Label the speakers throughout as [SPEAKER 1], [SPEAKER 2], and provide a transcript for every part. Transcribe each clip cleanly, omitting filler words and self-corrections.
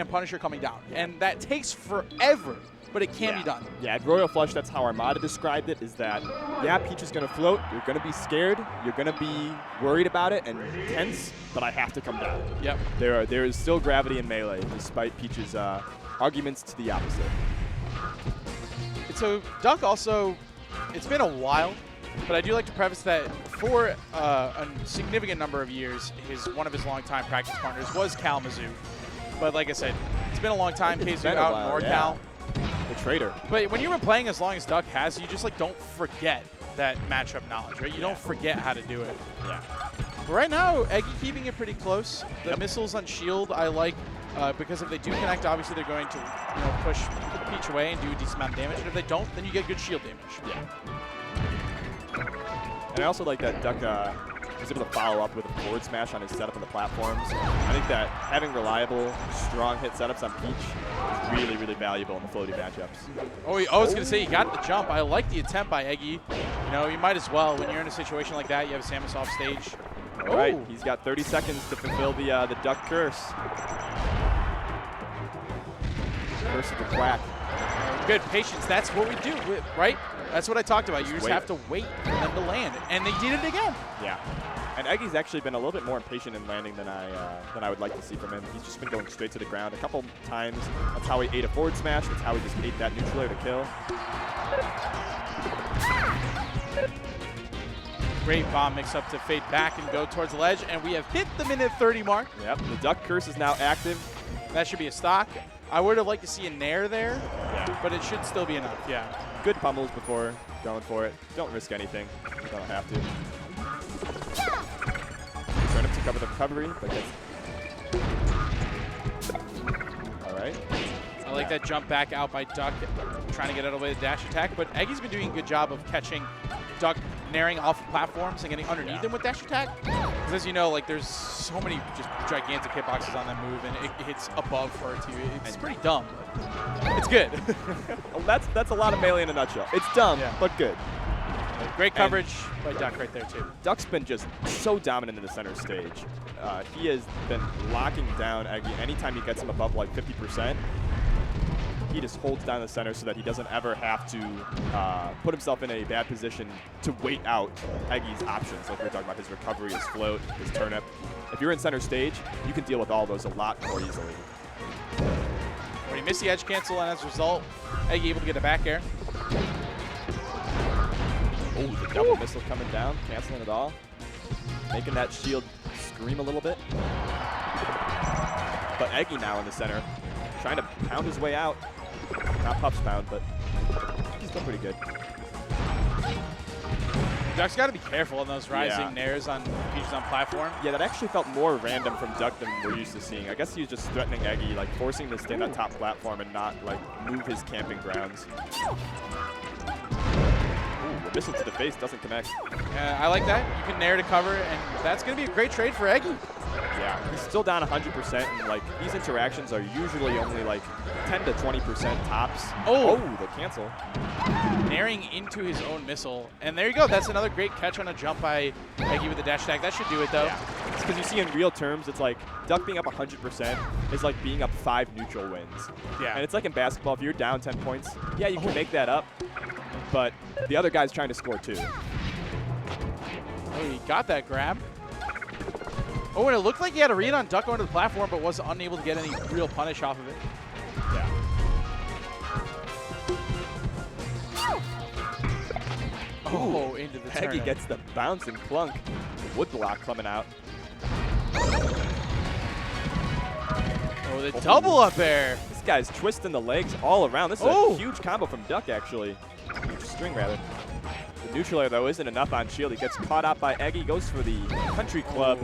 [SPEAKER 1] and Punisher coming down. And that takes forever, but it can be done.
[SPEAKER 2] Yeah, at Royal Flush, that's how Armada described it, is that, yeah, Peach is going to float, you're going to be scared, you're going to be worried about it and tense, but I have to come down.
[SPEAKER 1] Yep.
[SPEAKER 2] There is still gravity in Melee, despite Peach's arguments to the opposite.
[SPEAKER 1] And so Duck also, it's been a while, but I do like to preface that for a significant number of years, one of his longtime practice partners was Kalamazoo. But like I said, it's been a long time. KZ out in NorCal.
[SPEAKER 2] The traitor.
[SPEAKER 1] But when you've been playing as long as Duck has, you just like don't forget that matchup knowledge, right? You don't forget how to do it.
[SPEAKER 2] Yeah.
[SPEAKER 1] But right now, Eggy keeping it pretty close. The missiles on shield I like because if they do connect, obviously they're going to push Peach away and do a decent amount of damage. And if they don't, then you get good shield damage.
[SPEAKER 2] Yeah. And I also like that Duck was able to follow up with a forward smash on his setup on the platforms. I think that having reliable, strong hit setups on Peach is really, really valuable in the floaty matchups.
[SPEAKER 1] Oh, I was going to say, he got the jump. I like the attempt by Eggy. You might as well. When you're in a situation like that, you have Samus off stage.
[SPEAKER 2] All right, he's got 30 seconds to fulfill the Duck curse. Curse of the Quack.
[SPEAKER 1] Good patience. That's what we do, right? That's what I talked about. You just have to wait for them to land, and they did it again.
[SPEAKER 2] Yeah, and Eggy's actually been a little bit more impatient in landing than I would like to see from him. He's just been going straight to the ground a couple times. That's how he ate a forward smash. That's how he just ate that neutral air to kill.
[SPEAKER 1] Great bomb mix-up to fade back and go towards the ledge, and we have hit the minute 30 mark.
[SPEAKER 2] Yep, the Duck curse is now active.
[SPEAKER 1] That should be a stock. I would have liked to see a nair there, but it should still be enough,
[SPEAKER 2] Good pummels before going for it. Don't risk anything. You don't have to. Turn up to cover the recovery, but gets... All right.
[SPEAKER 1] I like that jump back out by Duck, trying to get out of the way of the dash attack, but Eggy's been doing a good job of catching Duck naring off of platforms and getting underneath him with dash attack. Because as you know, like there's so many just gigantic hitboxes on that move, and it hits above for it too. It's pretty dumb, but it's good.
[SPEAKER 2] Well, that's a lot of Melee in a nutshell. It's dumb, but good.
[SPEAKER 1] Great coverage by Duck right there too.
[SPEAKER 2] Duck's been just so dominant in the center stage. He has been locking down Eggy anytime he gets him above like 50%. He just holds down the center so that he doesn't ever have to put himself in a bad position to wait out Eggy's options. Like we were talking about, his recovery, his float, his turnip. If you're in center stage, you can deal with all those a lot more easily.
[SPEAKER 1] When he missed the edge cancel, and as a result, Eggy able to get a back air.
[SPEAKER 2] Oh, the double missile coming down, canceling it all. Making that shield scream a little bit. But Eggy now in the center, trying to pound his way out. Not Puff's pound, but he's still pretty good.
[SPEAKER 1] Duck's got to be careful on those rising nairs on Peach's on platform.
[SPEAKER 2] Yeah, that actually felt more random from Duck than we're used to seeing. I guess he was just threatening Eggy, like forcing him to stay on that top platform and not like move his camping grounds. Ooh, a missile to the face doesn't connect.
[SPEAKER 1] I like that. You can nair to cover, and that's going to be a great trade for Eggy.
[SPEAKER 2] Yeah, he's still down 100%, and like these interactions are usually only like 10 to 20% tops.
[SPEAKER 1] Oh,
[SPEAKER 2] the cancel.
[SPEAKER 1] Nairing into his own missile. And there you go. That's another great catch on a jump by Eggy with the dash attack. That should do it, though.
[SPEAKER 2] Yeah. It's because you see in real terms, it's like Duck being up 100% is like being up 5 neutral wins.
[SPEAKER 1] Yeah.
[SPEAKER 2] And it's like in basketball, if you're down 10 points, yeah, you can make that up, but the other guy's trying to score too.
[SPEAKER 1] Oh, he got that grab. Oh, and it looked like he had a read on Duck onto the platform, but was unable to get any real punish off of it.
[SPEAKER 2] Yeah.
[SPEAKER 1] Oh, into the turn.
[SPEAKER 2] Eggy gets the bounce and clunk. Wood block coming out.
[SPEAKER 1] Oh, the double up air.
[SPEAKER 2] This guy's twisting the legs all around. This is a huge combo from Duck, actually. Huge string, rather. The neutral air, though, isn't enough on shield. He gets caught out by Eggy, goes for the country club.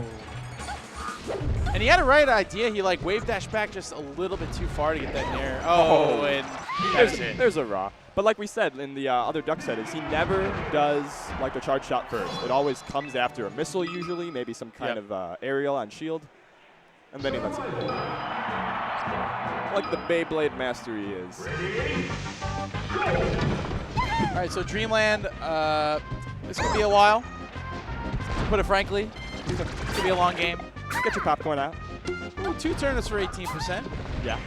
[SPEAKER 1] And he had a right idea. He like wave dash back just a little bit too far to get that nair. Oh, and
[SPEAKER 2] there's a raw. But like we said in the other Duck set, is he never does like a charge shot first. It always comes after a missile usually, maybe some kind of aerial on shield, and then he lets it go. Like the Beyblade master he is.
[SPEAKER 1] All right, so Dreamland, this could be a while, to put it frankly. It's going to be a long game.
[SPEAKER 2] Get your popcorn out.
[SPEAKER 1] Ooh, 2 turnips for 18%.
[SPEAKER 2] Yeah.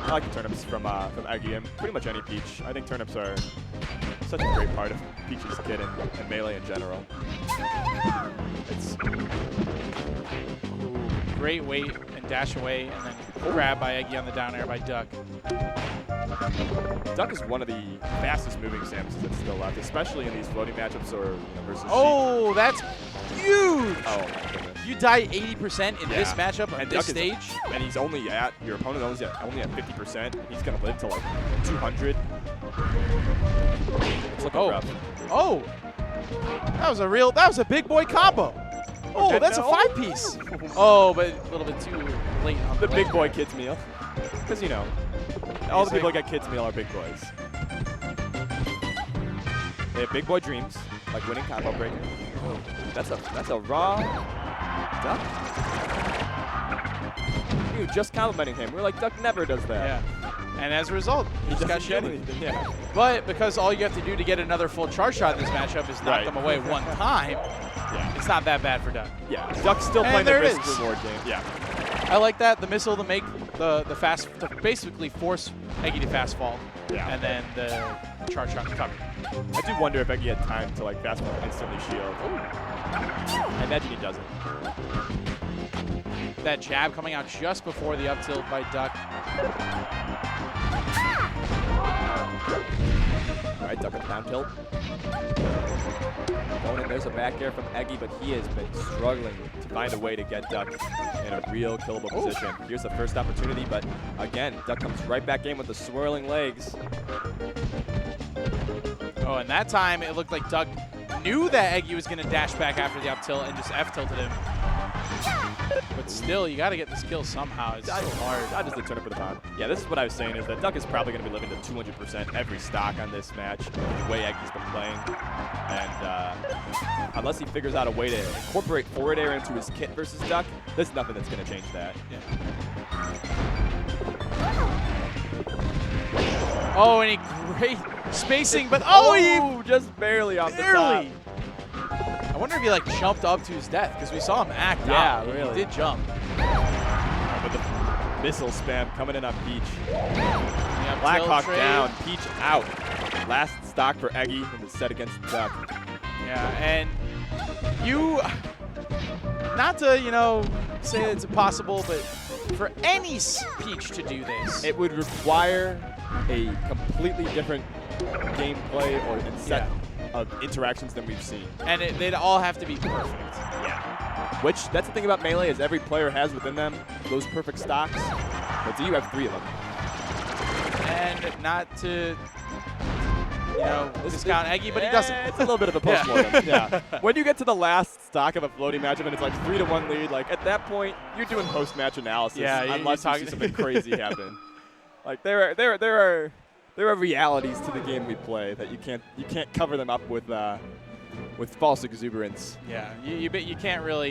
[SPEAKER 2] I like the turnips from Eggy and pretty much any Peach. I think turnips are such a great part of Peach's kit and Melee in general. It's
[SPEAKER 1] Great wait and dash away, and then grab by Eggy on the down air by Duck.
[SPEAKER 2] Duck is one of the fastest moving Samuses that's still left, especially in these floating matchups or versus
[SPEAKER 1] Oh, that's huge!
[SPEAKER 2] Sheik. Oh my goodness.
[SPEAKER 1] You die 80% in this
[SPEAKER 2] Yeah.
[SPEAKER 1] matchup on
[SPEAKER 2] And
[SPEAKER 1] this
[SPEAKER 2] Duck
[SPEAKER 1] stage.
[SPEAKER 2] And he's only at, your opponent only at 50%. He's going to live to like 200. It's looking rough.
[SPEAKER 1] Oh, that was a big boy combo. Oh, that's a 5-piece. Oh, but a little bit too late on
[SPEAKER 2] The
[SPEAKER 1] the
[SPEAKER 2] big
[SPEAKER 1] ledge
[SPEAKER 2] boy
[SPEAKER 1] there.
[SPEAKER 2] kids meal. Because, you know, all the people that get kids meal are big boys. They have big boy dreams, like winning combo breaker. That's a raw Duck. We were just complimenting him. We're like, Duck never does that.
[SPEAKER 1] Yeah. And as a result, he just got
[SPEAKER 2] doesn't get
[SPEAKER 1] shitty.
[SPEAKER 2] anything, yeah.
[SPEAKER 1] But because all you have to do to get another full charge shot in this matchup is knock
[SPEAKER 2] Right.
[SPEAKER 1] them away one time,
[SPEAKER 2] Yeah.
[SPEAKER 1] it's not that bad for Duck.
[SPEAKER 2] Yeah. Duck's still
[SPEAKER 1] And
[SPEAKER 2] playing the
[SPEAKER 1] there it
[SPEAKER 2] risk
[SPEAKER 1] is.
[SPEAKER 2] reward game. Yeah.
[SPEAKER 1] I like that. The missile to make the fast, to basically force Eggy to fast fall.
[SPEAKER 2] Yeah.
[SPEAKER 1] And then the charge shot to cover.
[SPEAKER 2] I do wonder if Eggy had time to like fast forward instantly shield. I imagine he doesn't.
[SPEAKER 1] That jab coming out just before the up tilt by Duck.
[SPEAKER 2] All right, Duck with down tilt. Going in, there's a back air from Eggy, but he has been struggling to find a way to get Duck in a real killable position. Here's the first opportunity, but again, Duck comes right back in with the swirling legs.
[SPEAKER 1] Oh, and that time it looked like Duck knew that Eggy was going to dash back after the up tilt and just F-tilted him. But still, you got to get this kill somehow. It's so hard.
[SPEAKER 2] I just did turn it for the pop. Yeah, this is what I was saying, is that Duck is probably going to be living to 200% every stock on this match, the way Eggy's been playing. And unless he figures out a way to incorporate forward air into his kit versus Duck, there's nothing that's going to change that.
[SPEAKER 1] Yeah. Oh, and he great spacing, but he
[SPEAKER 2] just barely off the top.
[SPEAKER 1] barely. I wonder if he like jumped up to his death because we saw him act out.
[SPEAKER 2] Yeah, really.
[SPEAKER 1] He did jump.
[SPEAKER 2] But the missile spam coming in on Peach.
[SPEAKER 1] Yeah,
[SPEAKER 2] Blackhawk
[SPEAKER 1] trade.
[SPEAKER 2] down, Peach out. Last stock for Eggy in the set against Duck.
[SPEAKER 1] Yeah, and you, not to, you know, say it's impossible, but for any Peach to do this,
[SPEAKER 2] It would require a completely different gameplay or set of interactions than we've seen.
[SPEAKER 1] and they'd all have to be perfect.
[SPEAKER 2] Yeah. Which, that's the thing about Melee, is every player has within them those perfect stocks. But do you have 3 of them?
[SPEAKER 1] And not to, you know, discount Eggy, but he doesn't.
[SPEAKER 2] It's a little bit of a post-mortem. Yeah. When you get to the last stock of a floating matchup and it's like 3-1 lead, like at that point, you're doing post-match analysis unless you see something crazy happen. Like there are realities to the game we play that you can't cover them up with false exuberance.
[SPEAKER 1] Yeah, you can't really